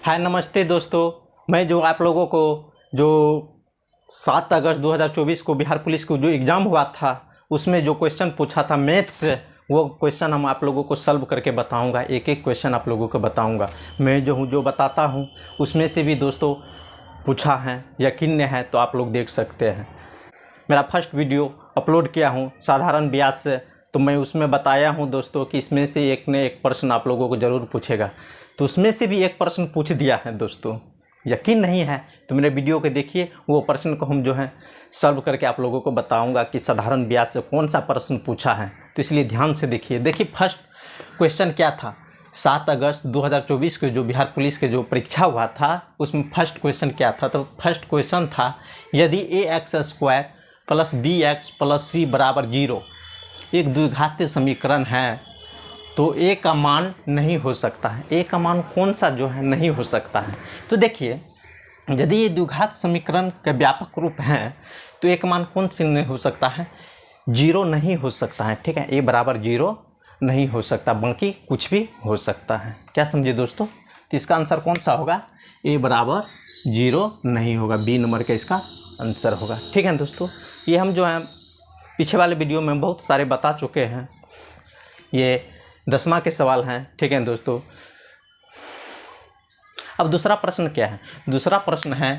हाय नमस्ते दोस्तों, मैं जो आप लोगों को जो 7 अगस्त 2024 को बिहार पुलिस को जो एग्ज़ाम हुआ था उसमें जो क्वेश्चन पूछा था मैथ से, वो क्वेश्चन हम आप लोगों को सॉल्व करके बताऊंगा। एक एक क्वेश्चन आप लोगों को बताऊंगा। मैं जो बताता हूं उसमें से भी दोस्तों पूछा है, यकीन है तो आप लोग देख सकते हैं। मेरा फर्स्ट वीडियो अपलोड किया हूं साधारण ब्याज से, तो मैं उसमें बताया हूं दोस्तों कि इसमें से एक ने एक प्रश्न आप लोगों को ज़रूर पूछेगा, तो उसमें से भी एक प्रश्न पूछ दिया है दोस्तों। यकीन नहीं है तो मेरे वीडियो के देखिए, वो प्रश्न को हम जो है सॉल्व करके आप लोगों को बताऊंगा कि साधारण ब्याज से कौन सा प्रश्न पूछा है, तो इसलिए ध्यान से देखिए। देखिए फर्स्ट क्वेश्चन क्या था, 7 अगस्त 2024 के जो बिहार पुलिस के जो परीक्षा हुआ था उसमें फर्स्ट क्वेश्चन क्या था। तो फर्स्ट क्वेश्चन था, यदि ax² + bx + c = 0 एक द्विघातीय समीकरण है तो ए का मान नहीं हो सकता है। ए का मान कौन सा जो है नहीं हो सकता है। तो देखिए, यदि ये द्विघात समीकरण के व्यापक रूप हैं तो एक मान कौन सा नहीं हो सकता है, 0 नहीं हो सकता है। ठीक है, ए = 0 नहीं हो सकता, बाकी कुछ भी हो सकता है। क्या समझे दोस्तों? तो इसका आंसर कौन सा होगा, ए = 0 नहीं होगा, बी नंबर का इसका आंसर होगा। ठीक है दोस्तों, ये हम जो है पीछे वाले वीडियो में बहुत सारे बता चुके हैं, ये 10वां के सवाल हैं। ठीक है दोस्तों, अब दूसरा प्रश्न क्या है। दूसरा प्रश्न है,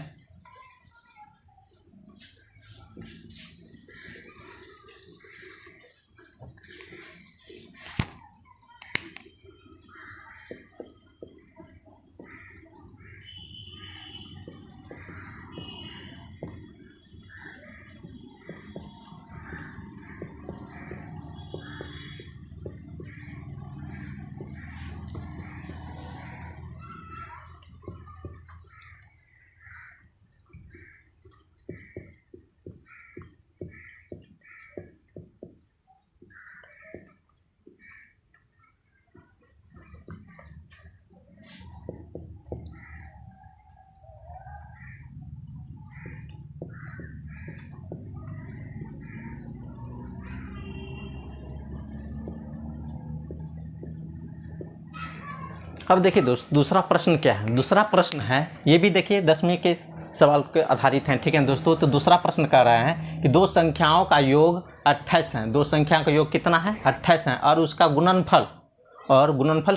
अब देखिए दोस्त दूसरा प्रश्न क्या है। दूसरा प्रश्न है, ये भी देखिए 10वीं के सवाल के आधारित हैं। ठीक है दोस्तों, तो दूसरा प्रश्न कह रहा है कि दो संख्याओं का योग 28 है। दो संख्या का योग कितना है, 28 है, और उसका गुणनफल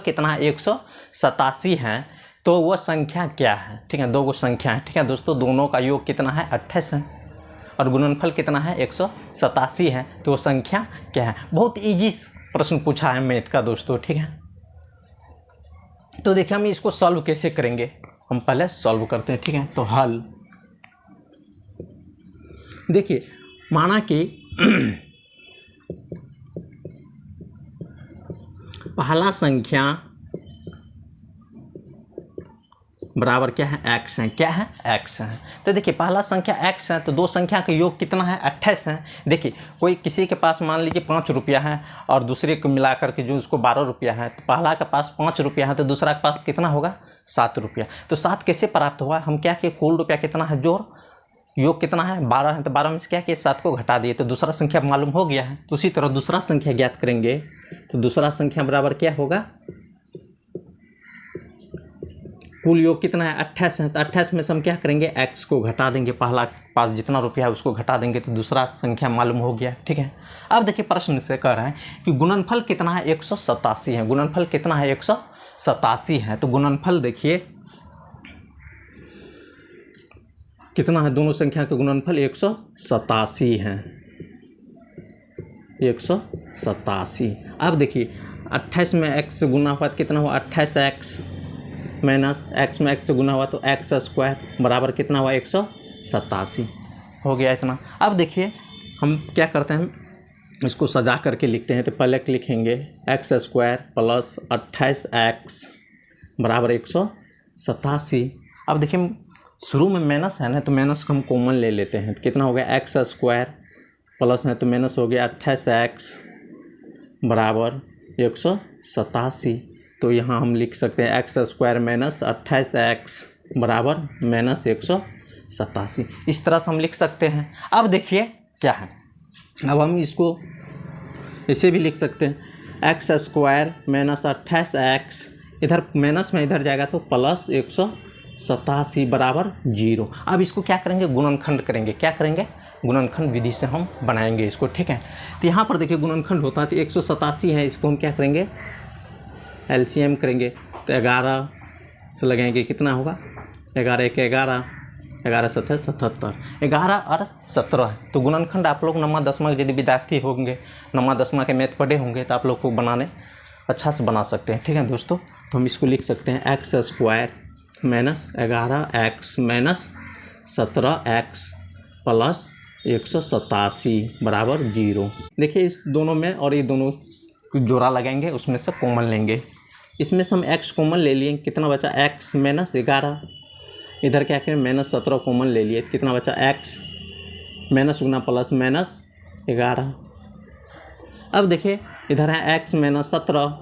कितना है, 187 है। तो वह संख्या क्या है। ठीक है, दो गो संख्या है। ठीक है दोस्तों, दोनों का योग कितना है, 28 है, और गुणनफल कितना है, 187 है। तो वो संख्या क्या है। बहुत ईजी प्रश्न पूछा है मैथ का दोस्तों। ठीक है, तो देखिए हम इसको सॉल्व कैसे करेंगे, हम पहले सॉल्व करते हैं। ठीक है, तो हल देखिए, माना कि पहला संख्या बराबर क्या है, x है। क्या है, x है। तो देखिए पहला संख्या x है, तो दो संख्या का योग कितना है, 28 है। देखिए कोई किसी के पास मान लीजिए 5 रुपया है और दूसरे को मिलाकर के जो उसको 12 रुपया है, तो पहला के पास 5 रुपया है तो दूसरा के पास कितना होगा, 7 रुपया। तो 7 कैसे प्राप्त हुआ, हम क्या किए, कुल रुपया कितना है, जोड़, योग कितना है, 12 है, तो 12 में से क्या किए, 7 को घटा दिए, तो दूसरा संख्या मालूम हो गया है। तो उसी तरह दूसरा संख्या ज्ञात करेंगे, तो दूसरा संख्या बराबर क्या होगा, कुल योग कितना है, 28 है, तो 28 में से हम क्या करेंगे, x को घटा देंगे, पहला पास जितना रुपया है उसको घटा देंगे, तो दूसरा संख्या मालूम हो गया। ठीक है, अब देखिए प्रश्न से कह रहा है कि गुणनफल कितना है, 187 है। गुणनफल कितना है, 187 है। तो गुणनफल देखिए कितना है, दोनों संख्या का गुणनफल 187 है, 187। अब देखिए 28 में x से गुना हुआ तो कितना हुआ, 28x माइनस x में x से गुना हुआ तो x² बराबर कितना हुआ, 187 हो गया इतना। अब देखिए हम क्या करते हैं, इसको सजा करके लिखते हैं। तो पहले लिखेंगे x² + 28x बराबर 187। अब देखिए शुरू में माइनस है ना, तो माइनस को हम कॉमन ले लेते हैं, तो कितना हो गया, x² प्लस है तो माइनस हो गया 28x बराबर 187। तो यहाँ हम लिख सकते हैं x² - 28x बराबर -187। इस तरह से हम लिख सकते हैं। अब देखिए क्या है, अब हम इसको ऐसे भी लिख सकते हैं, x² - 28x इधर माइनस में इधर जाएगा तो प्लस 187 बराबर 0। अब इसको क्या करेंगे, गुणनखंड करेंगे। क्या करेंगे, गुणनखंड विधि से हम बनाएंगे इसको, ठीक है। तो यहाँ पर देखिए गुणनखंड होता है तो 187 है, इसको हम क्या करेंगे, एलसीएम करेंगे। तो 11 से लगाएंगे, कितना होगा, 11 1 11, 11 7 77, 11 और 17। तो गुणनखंड आप लोग नौमा दसवां के यदि विद्यार्थी होंगे, नौमा दसवां के मैथ पढ़े होंगे तो आप लोग को बनाने अच्छा से बना सकते हैं, ठीक है दोस्तों। तो हम इसको लिख सकते हैं x square minus 11x minus 17x plus 187 बराबर 0। देखिए इस दोनों में और ये दोनों जोड़ा लगाएंगे, उसमें से कॉमन लेंगे। इसमें से हम x कॉमन ले लिए, कितना बचा, x माइनस 11, इधर क्या करें माइनस 17 कॉमन ले लिए, कितना बचा, x माइनस गुना प्लस माइनस 11। अब देखिए इधर है x माइनस 17,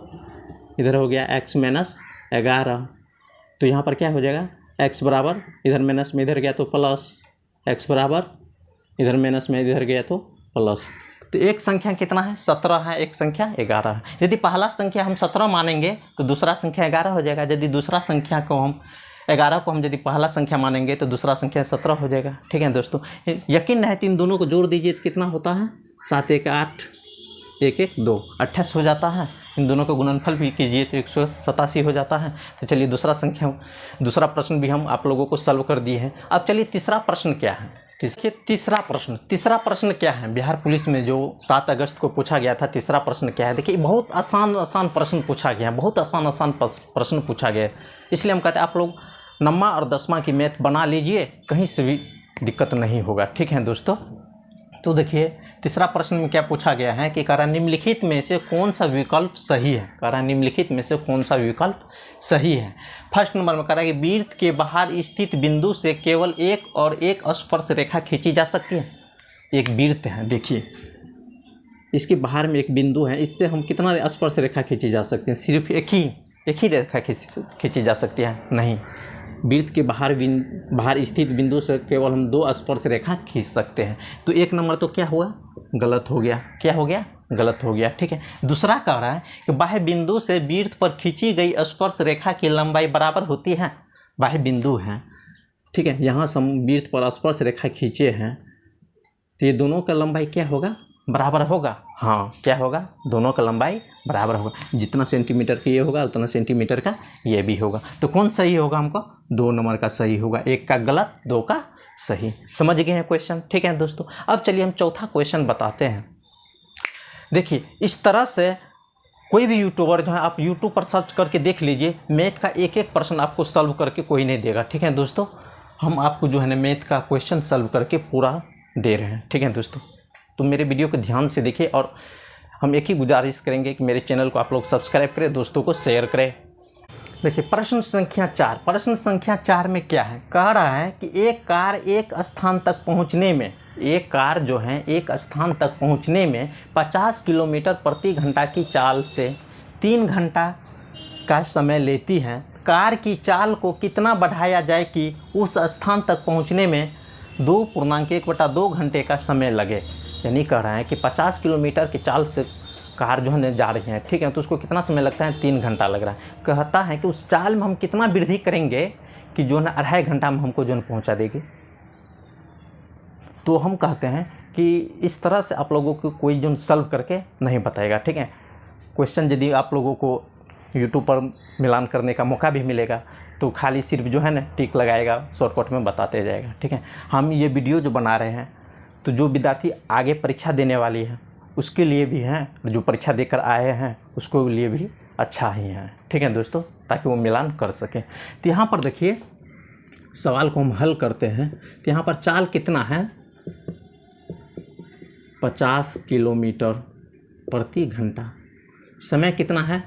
इधर हो गया x माइनस 11। तो यहाँ पर क्या हो जाएगा, x बराबर, इधर माइनस में इधर गया तो प्लस, x बराबर इधर माइनस में इधर गया तो प्लस। तो एक संख्या कितना है, 17 है, एक संख्या 11 है। यदि पहला संख्या हम 17 मानेंगे तो दूसरा संख्या 11 हो जाएगा। यदि दूसरा संख्या को हम 11 को हम यदि पहला संख्या मानेंगे तो दूसरा संख्या 17 हो जाएगा, ठीक है दोस्तों। यकीन है, इन दोनों को जोड़ दीजिए तो कितना होता है, 7 1 8, 1 1 2, 28 हो जाता है। इन दोनों का गुणनफल भी कीजिए तो 187 हो जाता है। तो चलिए दूसरा प्रश्न भी हम आप लोगों को सॉल्व कर दिए हैं। अब चलिए तीसरा प्रश्न क्या है। तीसरा प्रश्न क्या है, बिहार पुलिस में जो 7 अगस्त को पूछा गया था, तीसरा प्रश्न क्या है। देखिए बहुत आसान प्रश्न पूछा गया, बहुत आसान प्रश्न पूछा गया। इसलिए हम कहते हैं आप लोग नौमा और 10वां की मैथ बना लीजिए, कहीं से भी दिक्कत नहीं होगा, ठीक है दोस्तों। तो देखिए तीसरा प्रश्न में क्या पूछा गया है कि करा निम्नलिखित में से कौन सा विकल्प सही है। करा निम्नलिखित में से कौन सा विकल्प सही है। फर्स्ट नंबर में करा कि वृत्त के बाहर स्थित बिंदु से केवल एक और एक स्पर्श रेखा खींची जा सकती है। एक वृत्त है, देखिए इसके बाहर में एक बिंदु है, इससे हम कितना स्पर्श रेखा खींची जा सकती है, सिर्फ एक ही रेखा खींची जा सकती है, नहीं। वृत्त के बाहर स्थित बिंदु से केवल हम 2 स्पर्श रेखा खींच सकते हैं। तो एक नंबर तो क्या हुआ, गलत हो गया। क्या हो गया, गलत हो गया, ठीक है। दूसरा कह रहा है कि बाह्य बिंदु से वृत्त पर खींची गई स्पर्श रेखा की लंबाई बराबर होती है। बाह्य बिंदु है, ठीक है, यहाँ से हम वृत्त पर स्पर्श रेखा खींचे हैं तो ये दोनों का लंबाई क्या होगा, बराबर होगा। हाँ, क्या होगा, दोनों का लंबाई बराबर होगा। जितना सेंटीमीटर का ये होगा उतना सेंटीमीटर का ये भी होगा। तो कौन सही होगा, हमको 2 नंबर का सही होगा। 1 का गलत, 2 का सही। समझ गए हैं क्वेश्चन, ठीक है दोस्तों। अब चलिए हम चौथा क्वेश्चन बताते हैं। देखिए इस तरह से कोई भी यूट्यूबर जो है, आप यूट्यूब पर सर्च करके देख लीजिए, मैथ का एक प्रश्न आपको सॉल्व करके कोई नहीं देगा, ठीक है दोस्तों। हम आपको जो है ना मैथ का क्वेश्चन सॉल्व करके पूरा दे रहे हैं, ठीक है दोस्तों। तो मेरे वीडियो को ध्यान से देखिए और हम एक ही गुजारिश करेंगे कि मेरे चैनल को आप लोग सब्सक्राइब करें, दोस्तों को शेयर करें। देखिए प्रश्न संख्या 4, प्रश्न संख्या 4 में क्या है, कह रहा है कि एक कार एक स्थान तक पहुंचने में, एक कार जो है एक स्थान तक पहुंचने में 50 किलोमीटर प्रति घंटा की चाल से 3 घंटा का समय लेती है। कार की चाल को कितना बढ़ाया जाए कि उस स्थान तक पहुंचने में 2.1/2 घंटे का समय लगे। यानी कह रहा है कि 50 किलोमीटर की चाल से कार जो है जा रही है, ठीक है, तो उसको कितना समय लगता है, 3 घंटा लग रहा है। कहता है कि उस चाल में हम कितना वृद्धि करेंगे कि जो है 2.5 घंटा में हमको जो है पहुंचा देगी। तो हम कहते हैं कि इस तरह से आप लोगों को कोई जो सॉल्व करके नहीं बताएगा, ठीक है। क्वेश्चन यदि आप लोगों को यूट्यूब पर मिलान करने का मौका भी मिलेगा तो खाली सिर्फ जो है ना टिक लगाएगा, शॉर्टकट में बताते जाएगा, ठीक है। हम ये वीडियो जो बना रहे हैं तो जो विद्यार्थी आगे परीक्षा देने वाली है उसके लिए भी है, जो परीक्षा देकर आए हैं उसको लिए भी अच्छा ही है, ठीक है दोस्तों, ताकि वो मिलान कर सकें। तो यहाँ पर देखिए सवाल को हम हल करते हैं। तो यहाँ पर चाल कितना है, 50 किलोमीटर प्रति घंटा। समय कितना है,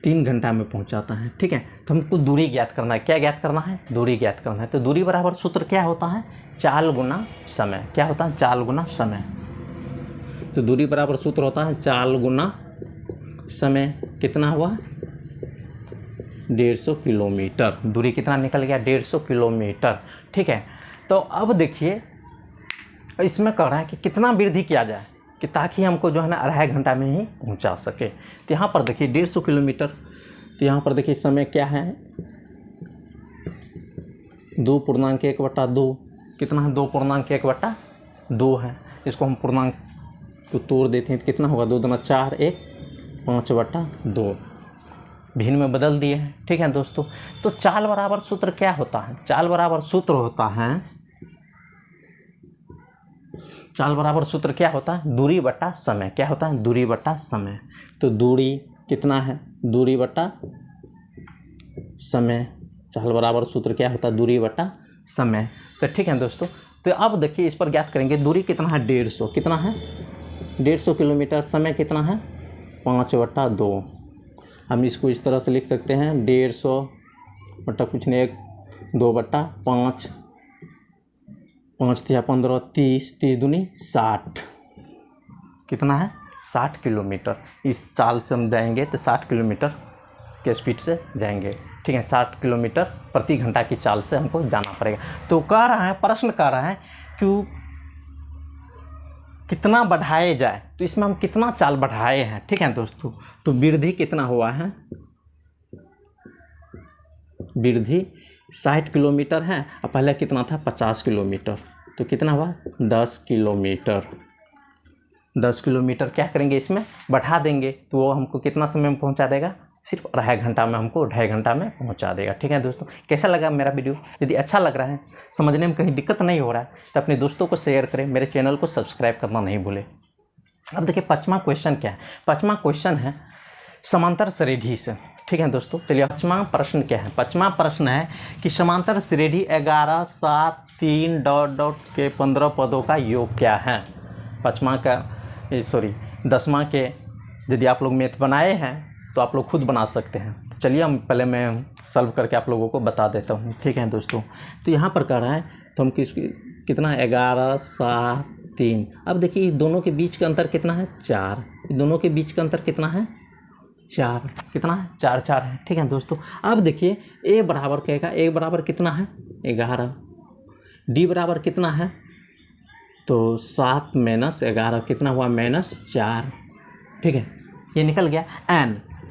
3 घंटा में पहुंचाता है, ठीक है। तो हमको दूरी ज्ञात करना है। क्या ज्ञात करना है, दूरी ज्ञात करना है। तो दूरी बराबर सूत्र क्या होता है, चाल गुना समय। क्या होता है, चाल गुना समय। तो दूरी बराबर सूत्र होता है चाल गुना समय। कितना हुआ, 150 किलोमीटर। दूरी कितना निकल गया, 150 किलोमीटर, ठीक है। तो अब देखिए इसमें कह रहा है कि कितना वृद्धि किया जाए, कि ताकि हमको जो है ना 2.5 घंटा में ही पहुंचा सके। तो यहाँ पर देखिए 150 किलोमीटर, तो यहाँ पर देखिए समय क्या है 2.1/2, कितना है 2.1/2 है। इसको हम पूर्णांक को तोड़ देते हैं तो कितना होगा 2 दूना 4, 1 5/2 भिन्न में बदल दिए हैं। ठीक है दोस्तों, तो चाल बराबर सूत्र क्या होता है? चाल बराबर सूत्र होता है, चाल बराबर सूत्र क्या होता है? दूरी बटा समय। क्या होता है? दूरी बटा समय। तो दूरी कितना है? दूरी बटा समय। चाल बराबर सूत्र क्या होता है? दूरी बटा समय। तो ठीक है दोस्तों, तो अब देखिए इस पर ज्ञात करेंगे। दूरी कितना है? 150। कितना है? 150 किलोमीटर। समय कितना है? 5/2। हम इसको इस तरह से लिख सकते हैं 150 बटा कुछ नहीं 2/5, 5 या 15, 30 दूनी 60। कितना है? 60 किलोमीटर। इस चाल से हम जाएंगे तो 60 किलोमीटर के स्पीड से जाएंगे। ठीक है, 60 किलोमीटर प्रति घंटा की चाल से हमको जाना पड़ेगा। तो कह रहा है, प्रश्न कह रहा है कि कितना बढ़ाए जाए, तो इसमें हम कितना चाल बढ़ाए हैं। ठीक है दोस्तों, तो वृद्धि कितना हुआ है? वृद्धि 60 किलोमीटर है और पहले कितना था? 50 किलोमीटर। तो कितना हुआ? 10 किलोमीटर। 10 किलोमीटर क्या करेंगे? इसमें बढ़ा देंगे तो वो हमको कितना समय में पहुंचा देगा? सिर्फ 2.5 घंटा में, हमको 2.5 घंटा में पहुंचा देगा। ठीक है दोस्तों, कैसा लगा मेरा वीडियो? यदि अच्छा लग रहा है, समझने में कहीं दिक्कत नहीं हो रहा है, तो अपने दोस्तों को शेयर करें, मेरे चैनल को सब्सक्राइब करना नहीं भूलें। अब देखिए 5वां क्वेश्चन क्या है? 5वां क्वेश्चन है समांतर श्रेणी से। ठीक है दोस्तों, चलिए 5वां प्रश्न क्या है? 5वां प्रश्न है कि समांतर श्रेणी 11, 7, 3 ... के 15 पदों का योग क्या है? 10वां के यदि आप लोग मैथ बनाए हैं तो आप लोग खुद बना सकते हैं। तो चलिए हम पहले मैं सॉल्व करके आप लोगों को बता देता हूँ। ठीक है दोस्तों, तो यहाँ पर कह रहा है तो हम कितना 11, 7, 3। अब देखिए दोनों के बीच का अंतर कितना है? 4। दोनों के बीच का अंतर कितना है? 4। कितना है? 4 4 है। ठीक है दोस्तों, अब देखिए ए बराबर कहेगा, ए बराबर कितना है? 11। डी बराबर कितना है? तो 7 - 11 कितना हुआ? -4। ठीक है, ये निकल गया।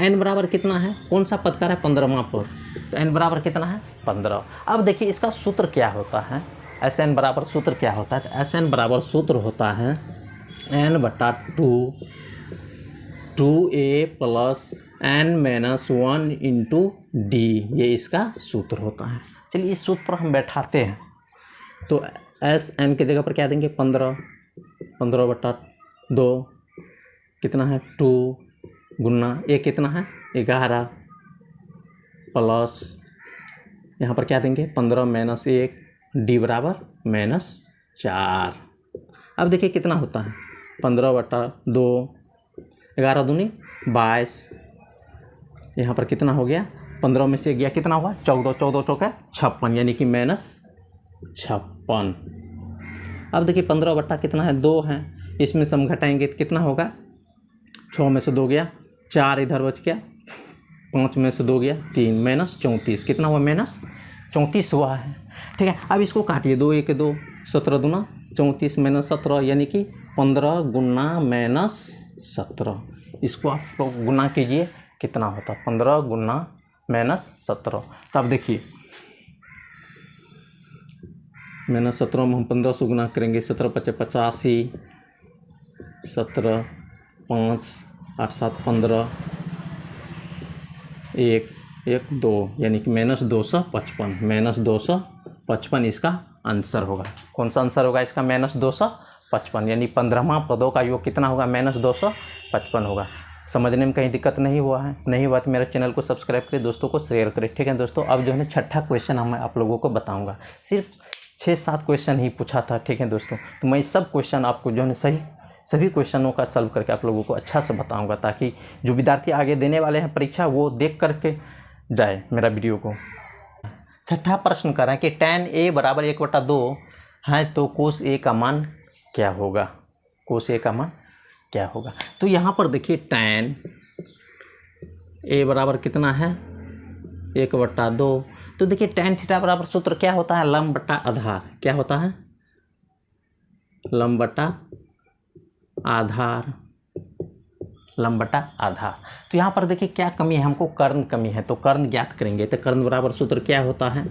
एन बराबर कितना है? कौन सा पद का है? 15वां पद। तो एन बराबर कितना है? 15। अब देखिए इसका सूत्र क्या होता है? एस एन बराबर सूत्र क्या होता है? तो एस एन बराबर सूत्र होता है n/2 2a + n-1 × d। ये इसका सूत्र होता है। चलिए इस सूत्र पर हम बैठाते हैं। तो एस एन की जगह पर क्या देंगे? 15/2 कितना है? 2 गुना ए कितना है? 11 प्लस यहाँ पर क्या देंगे? 15 - 1 डी बराबर -4। अब देखिए कितना होता है? 15/2, 11 दूनी 22। यहाँ पर कितना हो गया? 15 में से गया कितना हुआ? 14, 14 चौका 56, यानी कि -56। अब देखिए 15 कितना है? 2 है। इसमें से हम घटाएंगे तो कितना होगा? 6 में से 2 गया, 4 इधर बच गया, 5 में से 2 गया 3, -34। कितना हुआ? -34 हुआ है। ठीक है, अब इसको काटिए। 2 1 2 17 दूना 34 -17, यानी कि 15 गुना -17। इसको आप लोग गुना कीजिए, कितना होता? 15 गुना -17। तब देखिए -17 में हम 15 से गुना करेंगे। 17 × 5 = 85, 17 5 8 7 15 1 1 2, यानी कि -255। -255 इसका आंसर होगा। कौन सा आंसर होगा इसका? -255, यानी 15वां पदों का योग कितना होगा? -255 होगा। समझने में कहीं दिक्कत नहीं हुआ है? नहीं हुआ तो मेरे चैनल को सब्सक्राइब करें, दोस्तों को शेयर करें। ठीक है दोस्तों, अब जो है 6ठा क्वेश्चन मैं आप लोगों को बताऊंगा। सिर्फ 6-7 क्वेश्चन ही पूछा था। ठीक है दोस्तों, तो मैं सब क्वेश्चन आपको जो है सभी क्वेश्चनों का सॉल्व करके आप लोगों को अच्छा से बताऊंगा, ताकि जो विद्यार्थी आगे देने वाले हैं परीक्षा, वो देख करके जाए मेरा वीडियो को। 6ठा प्रश्न कर रहा है कि tan a बराबर 1/2 है तो cos a का मान क्या होगा? cos a का मान क्या होगा? तो यहाँ पर देखिए tan a बराबर कितना है? 1/2। तो देखिए tan थीटा बराबर सूत्र क्या होता है? लंब बटा आधार। क्या होता है? लंब बटा आधार लंब बटा आधार। तो यहाँ पर देखिए क्या कमी है, हमको कर्ण कमी है, तो कर्ण ज्ञात करेंगे। तो कर्ण बराबर सूत्र क्या होता है,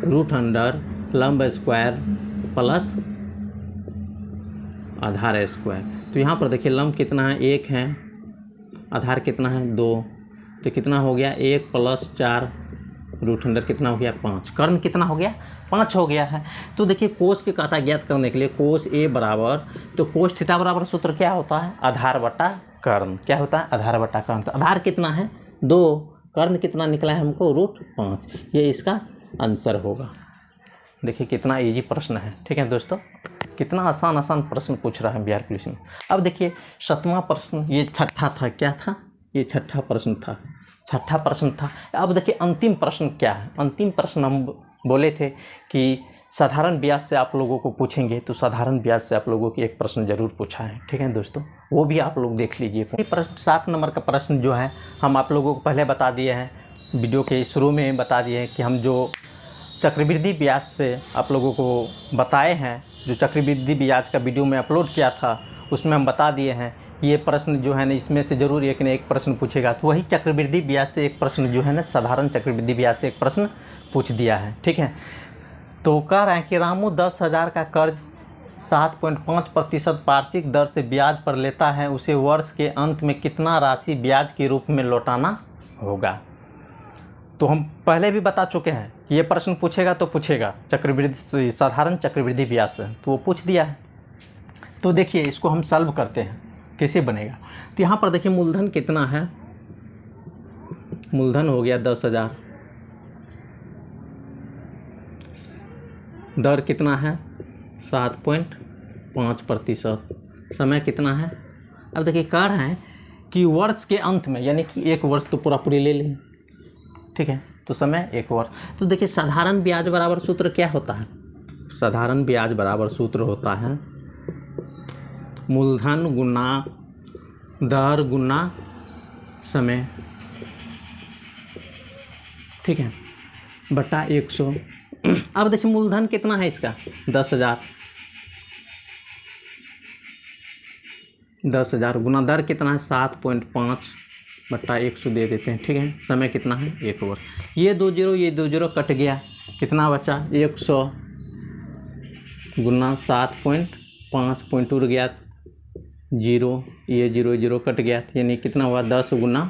रूट अंडर लंब स्क्वायर प्लस आधार स्क्वायर। तो यहाँ पर देखिए लंब कितना है, 1 है, आधार कितना है, 2, तो कितना हो गया 1 + 4, रूट अंडर कितना हो गया 5, कर्ण कितना हो गया 5 हो गया है। तो देखिए कोस के काटा ज्ञात करने के लिए कोस ए बराबर, तो कोस थीटा बराबर सूत्र क्या होता है, आधार बटा कर्ण। क्या होता है, आधार बटा कर्ण। तो आधार कितना है 2, कर्ण कितना निकला है हमको √5, ये इसका आंसर होगा। देखिए कितना इजी प्रश्न है। ठीक है दोस्तों, कितना आसान प्रश्न पूछ रहा है बिहार पुलिस में। अब देखिए 7वां प्रश्न, ये छठा था, क्या था, ये छठा प्रश्न था। अब देखिए अंतिम प्रश्न क्या है। अंतिम प्रश्न हम बोले थे कि साधारण ब्याज से आप लोगों को पूछेंगे, तो साधारण ब्याज से आप लोगों की एक प्रश्न जरूर पूछा है। ठीक है दोस्तों, वो भी आप लोग देख लीजिए। प्रश्न 7 नंबर का प्रश्न जो है हम आप लोगों को पहले बता दिए हैं, वीडियो के शुरू में बता दिए हैं कि हम जो चक्रवृद्धि ब्याज से आप लोगों को बताए हैं, जो चक्रवृद्धि ब्याज का वीडियो में अपलोड किया था उसमें हम बता दिए हैं कि ये प्रश्न जो है ना, इसमें से ज़रूर एक न एक प्रश्न पूछेगा। तो वही चक्रवृद्धि ब्याज से एक प्रश्न जो है ना, साधारण चक्रवृद्धि ब्याज से एक प्रश्न पूछ दिया है। ठीक है, तो कह रहे हैं कि रामू 10,000 का कर्ज 7.5% वार्षिक दर से ब्याज पर लेता है, उसे वर्ष के अंत में कितना राशि ब्याज के रूप में लौटाना होगा। तो हम पहले भी बता चुके हैं कि ये प्रश्न पूछेगा तो पूछेगा चक्रवृद्धि, साधारण चक्रवृद्धि ब्याज से, तो वो पूछ दिया है। तो देखिए इसको हम सॉल्व करते हैं, कैसे बनेगा। तो यहाँ पर देखिए मूलधन कितना है, मूलधन हो गया 10,000, दर कितना है 7.5%, समय कितना है। अब देखिए कह रहे हैं कि वर्ष के अंत में, यानी कि 1 वर्ष तो पूरी ले लें। ठीक है, तो समय 1 वर्ष। तो देखिए साधारण ब्याज बराबर सूत्र क्या होता है, साधारण ब्याज बराबर सूत्र होता है मूलधन गुना दर गुना समय। ठीक है, बटा 100। अब देखिए मूलधन कितना है इसका 10,000, 10,000 गुना दर कितना है 7.5 बटा 100 दे देते हैं। ठीक है, समय कितना है 1 वर्ष। ये 2 0 कट गया, कितना बचा 100 गुना 7.5, पॉइंट उड़ गया 0, ये 0 0 कट गया, यानी कितना हुआ 10 गुना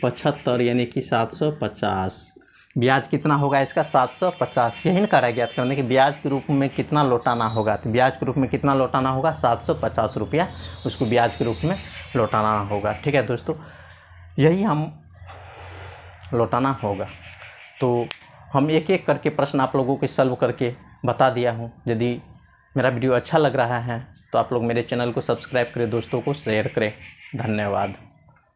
75, यानी कि 750। ब्याज कितना होगा इसका 750। यही ना करा ज्ञात करने कि ब्याज के रूप में कितना लौटाना होगा। तो ब्याज के रूप में कितना लौटाना होगा 750 रुपया, उसको ब्याज के रूप में लौटाना होगा। ठीक है दोस्तों, यही हम लौटाना होगा। तो हम एक एक करके प्रश्न आप लोगों को सॉल्व करके बता दिया हूँ। यदि मेरा वीडियो अच्छा लग रहा है तो आप लोग मेरे चैनल को सब्सक्राइब करें, दोस्तों को शेयर करें। धन्यवाद।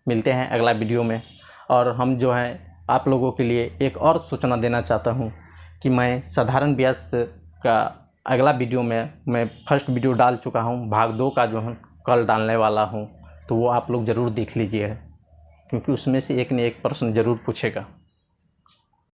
मिलते हैं अगला वीडियो में। और हम जो है आप लोगों के लिए एक और सूचना देना चाहता हूँ कि मैं साधारण ब्याज का अगला वीडियो में मैं फर्स्ट वीडियो डाल चुका हूँ, भाग 2 का जो है कल डालने वाला हूँ, तो वो आप लोग ज़रूर देख लीजिए, क्योंकि उसमें से एक न एक प्रश्न ज़रूर पूछेगा।